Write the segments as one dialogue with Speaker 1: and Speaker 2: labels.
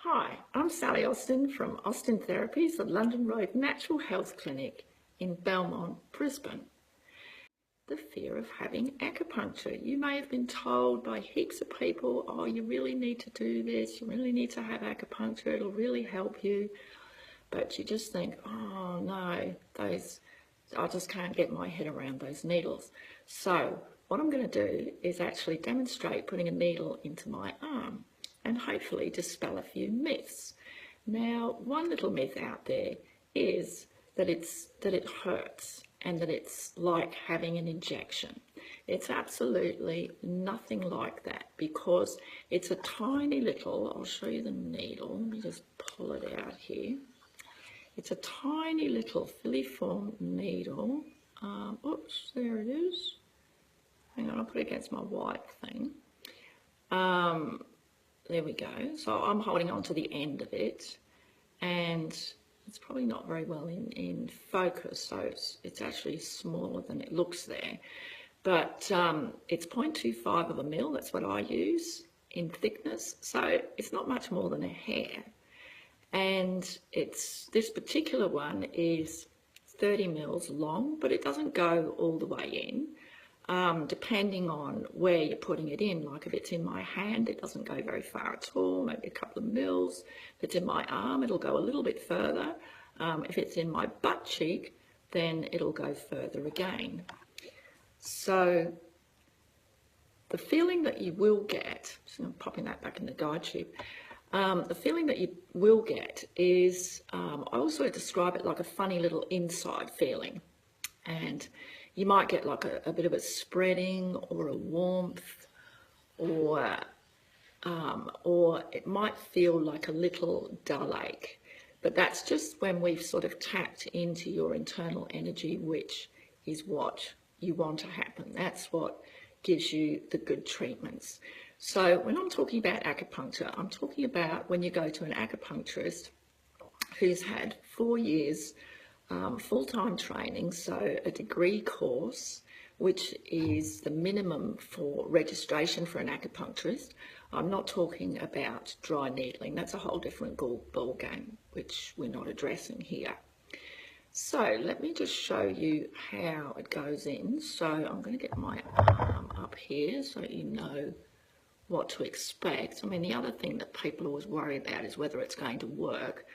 Speaker 1: Hi, I'm Sally Austin from Austin Therapies, the London Road Natural Health Clinic in Belmont, Brisbane. The fear of having acupuncture. You may have been told by heaps of people, oh, you really need to do this, you really need to have acupuncture, it'll really help you. But you just think, oh no, I just can't get my head around those needles. So what I'm going to do is actually demonstrate putting a needle into my arm and hopefully dispel a few myths. Now, one little myth out there is that it hurts and that it's like having an injection. It's absolutely nothing like that, because it's a tiny little, I'll show you the needle, let me just pull it out here. It's a tiny little filiform needle. Oops, there it is. Hang on, I'll put it against my white thing. There we go. So I'm holding on to the end of it, and it's probably not very well in focus, so it's actually smaller than it looks there. But it's 0.25 of a mil, that's what I use in thickness, so it's not much more than a hair. And this particular one is 30 mils long, but it doesn't go all the way in. Depending on where you're putting it in, like if it's in my hand, it doesn't go very far at all, maybe a couple of mils. If it's in my arm, it'll go a little bit further. If it's in my butt cheek, then it'll go further again. So the feeling that you will get, so I'm popping that back in the guide tube, the feeling that you will get is, I also describe it like a funny little inside feeling. And you might get like a bit of a spreading or a warmth, or it might feel like a little dull ache. But that's just when we've sort of tapped into your internal energy, which is what you want to happen. That's what gives you the good treatments. So when I'm talking about acupuncture, I'm talking about when you go to an acupuncturist who's had 4 years full-time training, so a degree course, which is the minimum for registration for an acupuncturist. I'm not talking about dry needling. That's a whole different ball game, which we're not addressing here. So let me just show you how it goes in. So I'm going to get my arm up here so you know what to expect. I mean, the other thing that people always worry about is whether it's going to work.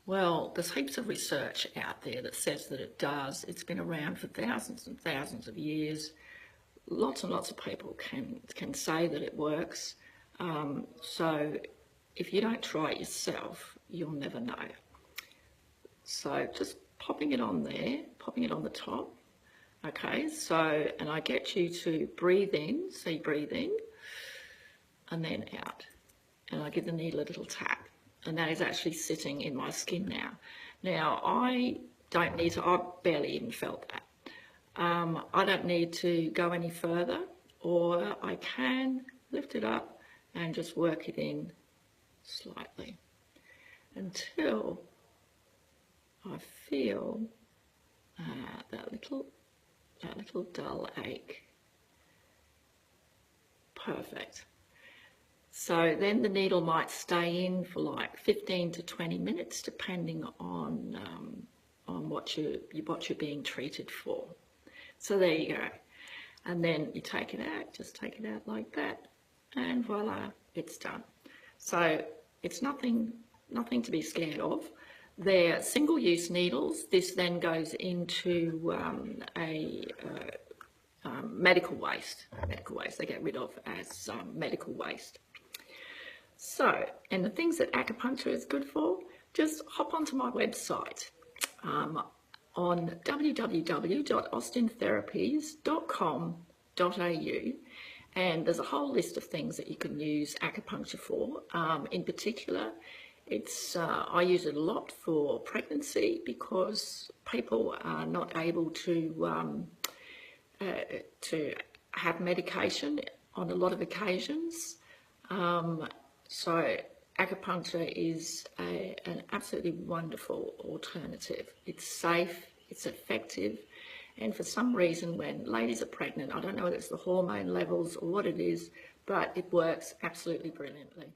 Speaker 1: Well, there's heaps of research out there that says that it does. It's been around for thousands and thousands of years. Lots and lots of people can say that it works. So if you don't try it yourself, you'll never know. So just popping it on there, popping it on the top. Okay, so, and I get you to breathe in, so you breathe in, and then out. And I give the needle a little tap. And that is actually sitting in my skin now. Now, I don't need to, I barely even felt that. I don't need to go any further, or I can lift it up and just work it in slightly until I feel that little dull ache. Perfect. So then the needle might stay in for like 15 to 20 minutes, depending on what you're being treated for. So there you go. And then you take it out, just take it out like that, and voila, it's done. So it's nothing to be scared of. They're single-use needles. This then goes into medical waste. They get rid of as medical waste. So, and the things that acupuncture is good for, just hop onto my website on www.austintherapies.com.au, and there's a whole list of things that you can use acupuncture for. In particular, I use it a lot for pregnancy, because people are not able to have medication on a lot of occasions. So acupuncture is an absolutely wonderful alternative. It's safe, it's effective, and for some reason when ladies are pregnant, I don't know whether it's the hormone levels or what it is, but it works absolutely brilliantly.